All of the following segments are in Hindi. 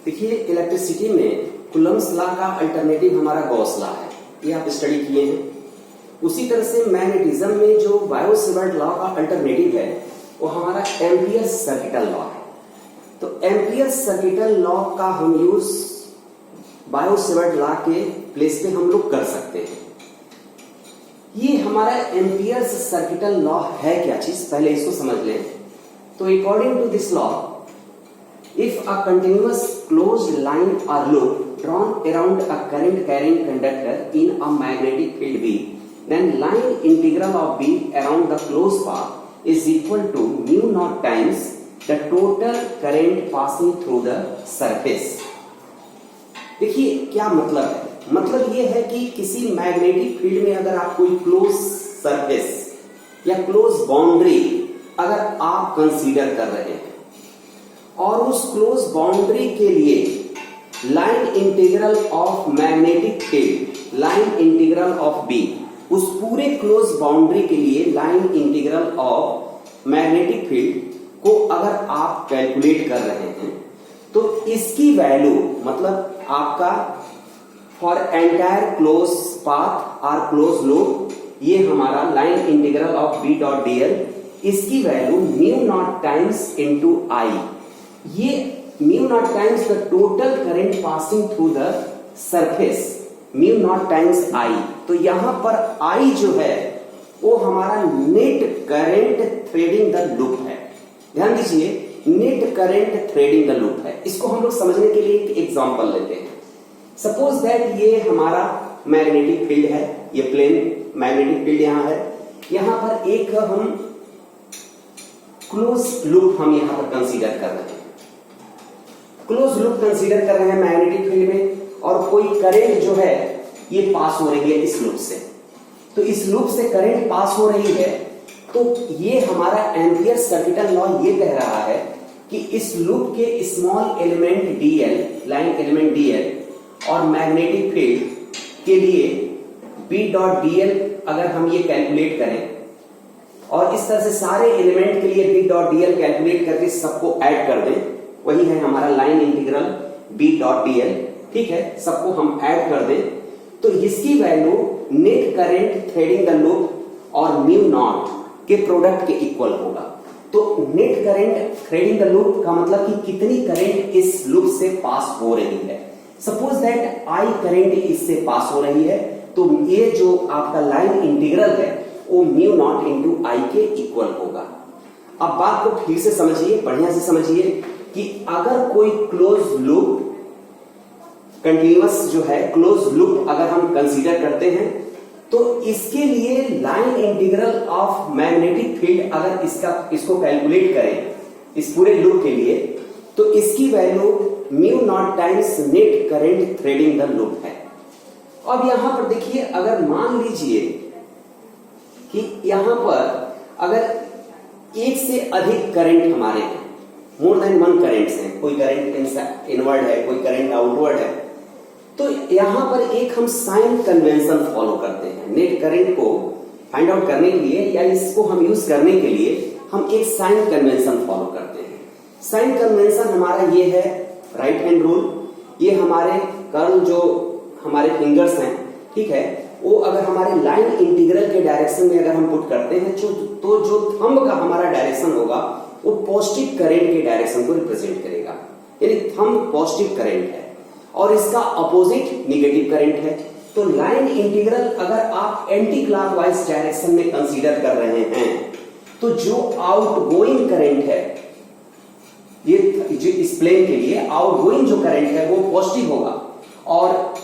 देखिए इलेक्ट्रिसिटी में कूलम्ब्स लॉ का अल्टरनेटिव हमारा गॉस लॉ है, ये आप स्टडी किए हैं। उसी तरह से मैग्नेटिज्म में जो बायो-सेवर्ट लॉ का अल्टरनेटिव है वो हमारा एम्पियर्स सर्किटल लॉ है। तो एम्पियर्स सर्किटल लॉ का हम यूज बायो-सेवर्ट लॉ के प्लेस पे हम लोग कर सकते हैं। ये हमारा एम्पियर्स सर्किटल लॉ है क्या चीज, पहले इसको समझ लें। तो according to this law, if a continuous closed line or loop drawn around a current carrying conductor in a magnetic field B, then line integral of B around the closed path is equal to mu naught times the total current passing through the surface। देखिए क्या मतलब है, मतलब ये है कि किसी मैग्नेटिक फील्ड में अगर आप कोई क्लोज सरफेस या क्लोज बाउंड्री अगर आप कंसीडर कर रहे हैं और उस क्लोज बाउंड्री के लिए line integral of magnetic field, line integral of B, उस पूरे क्लोज बाउंड्री के लिए line integral of magnetic field को अगर आप कैलकुलेट कर रहे हैं तो इसकी वैल्यू मतलब आपका फॉर एंटायर क्लोज पाथ और क्लोज लूप, ये हमारा line integral of B dot D L, इसकी value mu naught times into I. ये mu naught times the total current passing through the surface, mu naught times I. तो यहां पर आई जो है वो हमारा net current threading the loop है। ध्यान दीजिए, net current threading the loop है। इसको हम लोग समझने के लिए एक एग्जांपल लेते हैं। सपोज दैट ये हमारा मैग्नेटिक फील्ड है, ये प्लेन मैग्नेटिक फील्ड यहां है। यहां पर एक हम क्लोज लूप हम यहां पर कंसीडर कर रहे हैं, क्लोज लूप कंसीडर कर रहे हैं मैग्नेटिक फील्ड में, और कोई करंट जो है ये पास हो रही है इस लूप से। तो इस लूप से करंट पास हो रही है, तो ये हमारा एम्पियर सर्किटल लॉ ये कह रहा है कि इस लूप के small element DL, line element DL और मैग्नेटिक फील्ड के लिए बी डॉट डीएल अगर हम ये कैलकुलेट करें और इस तरह से सारे एलिमेंट के लिए बी डॉट डीएल कैलकुलेट करके सबको ऐड कर दें, वही है हमारा line integral B dot DL. ठीक है, सबको हम ऐड कर दें तो इसकी value net current threading the loop और म्यू नॉट के प्रोडक्ट के इक्वल होगा। तो net current threading the loop का मतलब कि कितनी करंट इस लूप से पास हो रही है। सपोज दैट आई करंट इससे पास हो रही है, तो ये जो आपका लाइन इंटीग्रल है वो म्यू नॉट इंटू आई के इक्वल होगा। अब बात को फिर से समझिए, बढ़िया से समझिए कि अगर कोई क्लोज लूप, कंटिन्यूअस जो है क्लोज लूप अगर हम कंसीडर करते हैं तो इसके लिए line integral of magnetic field अगर इसको कैलकुलेट करें इस पूरे लूप के लिए, तो इसकी value mu naught times net current threading the loop है। अब यहां पर देखिए, अगर मान लीजिए कि यहां पर अगर एक से अधिक करंट हमारे हैं, मोर देन वन करंट्स हैं, कोई करंट इनवर्ड है, कोई करंट आउटवर्ड है, तो यहां पर एक हम साइन कन्वेंशन फॉलो करते हैं। नेट करंट को फाइंड आउट करने के लिए या इसको हम यूज करने के लिए हम एक साइन कन्वेंशन फॉलो करते हैं। साइन कन्वेंशन हमारा ये है राइट हैंड रूल। ये हमारे कर्ल जो हमारे फिंगर्स हैं, ठीक है, वो अगर हमारे लाइन इंटीग्रल के डायरेक्शन में अगर हम पुट करते हैं तो जो थंब का हमारा डायरेक्शन होगा वो पॉजिटिव करंट के डायरेक्शन को रिप्रेजेंट करेगा। यानी थंब पॉजिटिव करंट है और इसका अपोजिट नेगेटिव करंट है। तो लाइन इंटीग्रल अगर आप एंटी क्लॉकवाइज डायरेक्शन में कंसीडर कर रहे हैं तो जो आउटगोइंग करंट है, ये जो इस प्लेन के लिए आउटगोइंग जो करंट है वो पॉजिटिव होगा और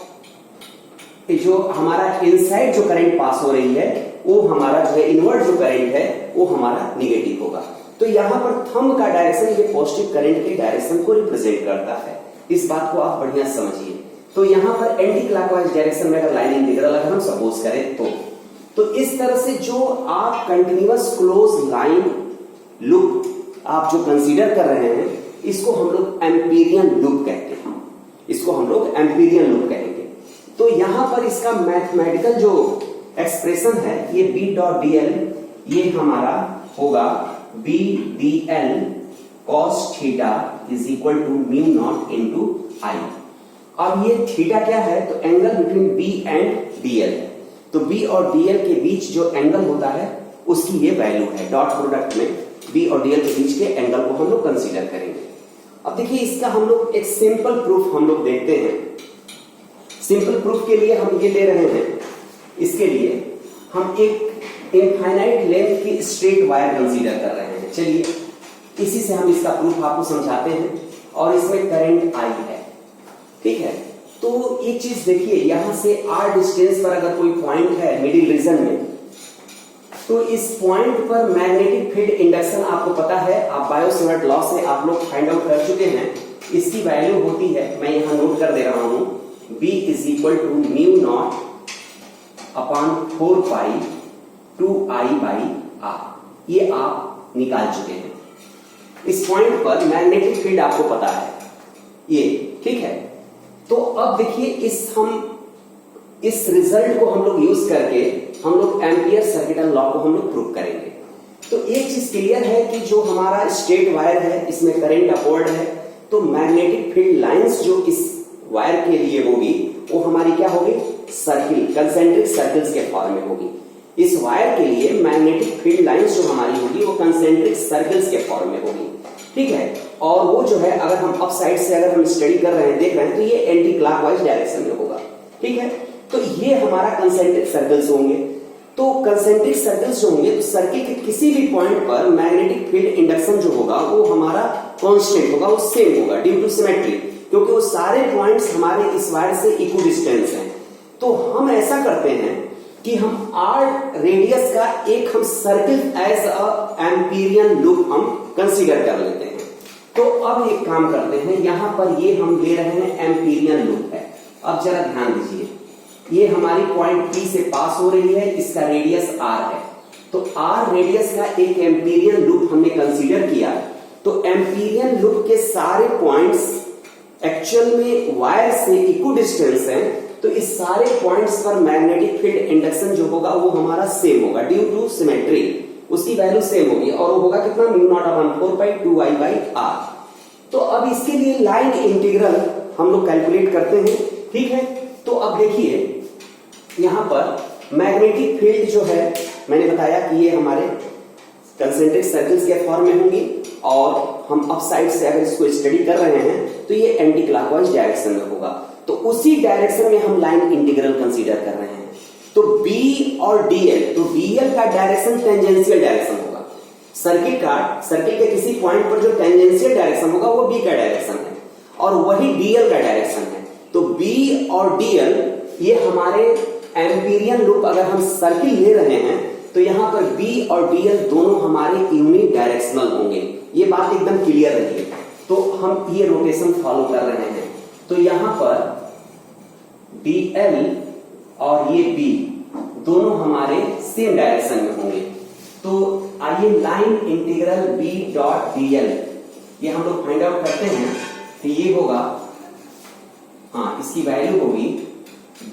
जो हमारा इनसाइड जो करंट पास हो रही है वो हमारा जो है इनवर्ट जो करंट है वो हमारा नेगेटिव होगा। तो यहां पर थंब का डायरेक्शन ये पॉजिटिव करंट के डायरेक्शन को रिप्रेजेंट करता है। इस बात को आप बढ़िया समझिए। तो यहां पर एंटी क्लॉकवाइज डायरेक्शन में अगर लाइन इंटीग्रल अगर हम सपोज करें तो इस तरह से जो आप कंटिन्यूअस क्लोज लाइन लूप आप जो कंसीडर कर रहे हैं इसको हम लोग एम्पीरियन लूप कहते हैं, इसको हम लोग एम्पीरियन लूप कहेंगे। तो यहां पर इसका मैथमेटिकल जो एक्सप्रेशन है ये बी डॉट डीएल, ये हमारा होगा B D L cos theta is equal to mu naught into I. अब ये थीटा क्या है, तो angle between B and DL है। तो बी और डीएल के बीच जो एंगल होता है उसकी ये वैल्यू है। डॉट प्रोडक्ट में बी और डीएल के बीच के एंगल को हम लोग कंसीडर करेंगे। अब देखिए इसका हम लोग एक सिंपल प्रूफ हम लोग देखते हैं। सिंपल प्रूफ के लिए हम ये ले रहे हैं, इसके लिए हम एक इनफाइनाइट लेंथ की स्ट्रेट वायर कंसीडर कर रहे हैं। चलिए इसी से हम इसका प्रूफ आपको समझाते हैं। और इसमें करंट आई है, ठीक है। तो एक चीज देखिए, यहां से आर डिस्टेंस पर अगर कोई पॉइंट है मिडिल रीजन में, तो इस पॉइंट पर मैग्नेटिक फील्ड इंडक्शन आपको पता है, आप बायो-सेवर्ट लॉ से आप लोग फाइंड आउट कर चुके हैं। इसकी वैल्यू होती है, मैं यहां नोट कर दे रहा हूं, B is equal to mu naught upon 4 pi 2I by R. ये आप निकाल चुके हैं। इस पॉइंट पर मैग्नेटिक फील्ड आपको पता है ये, ठीक है। तो अब देखिए इस रिजल्ट को हम लोग यूज करके हम लोग एम्पियर सर्किटल लॉ को हम लोग प्रूव करेंगे। तो एक चीज क्लियर है कि जो हमारा स्ट्रेट वायर है इसमें करंट अपवर्ड है, तो मैग्नेटिक फील्ड लाइंस जो इस वायर के लिए होगी वो हमारी क्या होगी, सर्किल, कंसेंट्रिक सर्कल्स के फॉर्म में होगी। इस वायर के लिए मैग्नेटिक फील्ड लाइंस जो हमारी होगी वो कंसेंट्रिक सर्कल्स के फॉर्म में होगी, ठीक है। और वो जो है अगर हम अप साइड से अगर हम स्टडी कर रहे हैं, देख रहे हैं, तो ये एंटी क्लॉकवाइज डायरेक्शन में होगा, ठीक है। तो ये हमारा कंसेंट्रिक सर्कल्स होंगे। तो कंसेंट्रिक सर्कल्स जो होंगे, तो सर्किल के किसी भी पॉइंट पर मैग्नेटिक फील्ड इंडक्शन जो होगा वो हमारा कांस्टेंट होगा, वो सेम होगा ड्यू टू सिमेट्री, क्योंकि वो सारे पॉइंट्स हमारे इस वायर से इक्वल डिस्टेंस हैं। तो हम ऐसा करते हैं कि हम आर रेडियस का एक हम circle as a Amperian loop हम कंसीडर कर लेते हैं। तो अब एक काम करते हैं, यहां पर ये हम ले रहे हैं एम्पीरियन लूप है। अब जरा ध्यान दीजिए, ये हमारी पॉइंट P से पास हो रही है, इसका रेडियस R है। तो R रेडियस का एक एम्पीरियन लूप हमने कंसीडर किया। तो एम्पीरियन लूप के सारे पॉइंट्स एक्चुअल में वायर से इक्वल डिस्टेंस हैं, तो इस सारे पॉइंट्स पर मैग्नेटिक फील्ड इंडक्शन जो होगा वो हमारा सेम होगा ड्यू टू सिमेट्री, उसकी वैल्यू सेम होगी। और वो होगा कितना, mu naught upon 4 pi 2I by R. तो अब इसके लिए लाइन इंटीग्रल हम लोग कैलकुलेट करते हैं, ठीक है। तो अब देखिए यहां पर मैग्नेटिक फील्ड जो है, मैंने बताया कि ये हमारे कंसेंट्रिक सर्कल्स के फॉर्म में होंगी, और हम अप साइड से अगर इसको स्टडी कर रहे हैं तो ये एंटी क्लॉकवाइज डायरेक्शन में होगा। तो उसी डायरेक्शन में हम लाइन इंटीग्रल कंसीडर कर रहे हैं। तो B और DL, तो DL का डायरेक्शन टेंजेंशियल डायरेक्शन होगा। सर्किल के किसी पॉइंट पर जो टेंजेंशियल डायरेक्शन होगा वो B का डायरेक्शन है, और वही DL का डायरेक्शन है। तो B और DL ये हमारे एम्पीरियन लूप, अगर हम सर्किल ले रहे हैं तो यहां पर B और DL दोनों हमारे यूनि डायरेक्शनल होंगे। ये बात एकदम क्लियर रखिए। तो हम ये रोटेशन फॉलो कर रहे हैं। तो यहां पर DL और ये B दोनों हमारे सेम डायरेक्शन में होंगे। तो आइए line integral B dot DL ये हम लोग फाइंड आउट करते हैं। तो ये होगा, हाँ, इसकी वैल्यू होगी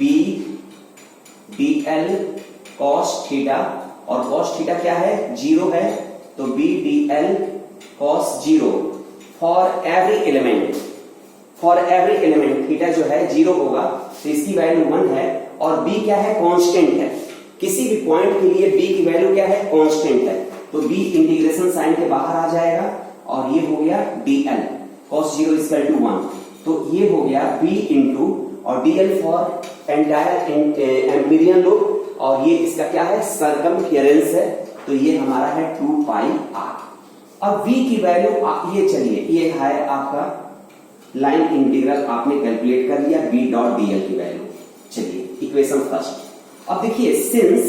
B DL cos थीटा, और cos थीटा क्या है, 0 है। तो B DL cos 0 for every element theta जो है 0 होगा, तो इसकी वैल्यू 1 है। और B क्या है, कांस्टेंट है। किसी भी पॉइंट के लिए B की वैल्यू क्या है, कांस्टेंट है। तो B इंटीग्रेशन साइन के बाहर आ जाएगा, और ये हो गया DL cos 0 इक्वल टू 1। तो ये हो गया B इंटू और DL for entire Amperian loop, और ये इसका क्या है, सर्कमफियरेंस है। तो ये हमारा है 2 पाई R। अब V की वैल्यू ये, चलिए ये है आपका लाइन इंटीग्रल, आपने कैलकुलेट कर लिया B डॉट DL की वैल्यू। चलिए इक्वेशन फर्स्ट। अब देखिए, since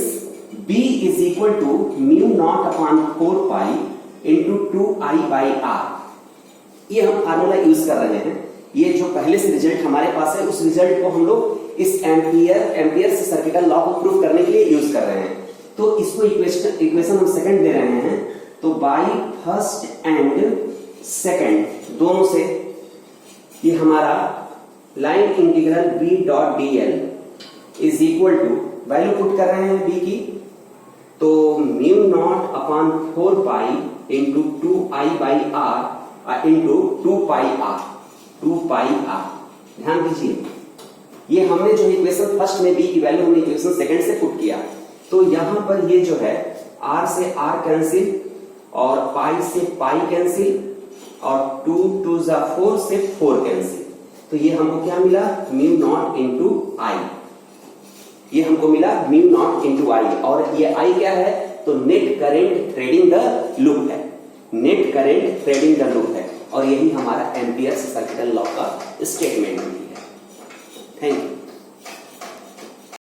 B is equal to mu naught upon 4 pi into 2I by R, ये हम फार्मूला यूज कर रहे हैं। ये जो पहले से रिजल्ट हमारे पास है, उस रिजल्ट को हम लोग इस एम्पियर से सर्किटल लॉ को प्रूव करने के लिए यूज कर रहे हैं। तो इसको इक्वेशन हम सेकंड दे रहे हैं। तो बाई फर्स्ट एंड सेकंड दोनों से ये हमारा line integral B dot DL is equal to, value put कर रहे हैं B की, तो mu naught upon 4 pi into 2I by R into 2 pi R, 2 pi R. ध्यान दीजिए, ये हमने जो इक्वेशन फर्स्ट में दी की वैल्यू हमने इक्वेशन सेकंड से पुट किया, तो यहां पर ये जो है r से r कैंसिल और पाई से पाई कैंसिल और 2 2 जा 4 से 4 कैंसिल, तो ये हमको क्या मिला, म्यू नॉट इंटू आई। ये हमको मिला म्यू नॉट इंटू आई, और ये आई क्या है, तो net current threading the loop है, net current threading the loop है, और यही हमारा एम्पियर्स सर्किटल लॉ का स्टेटमेंट भी है। Thank you.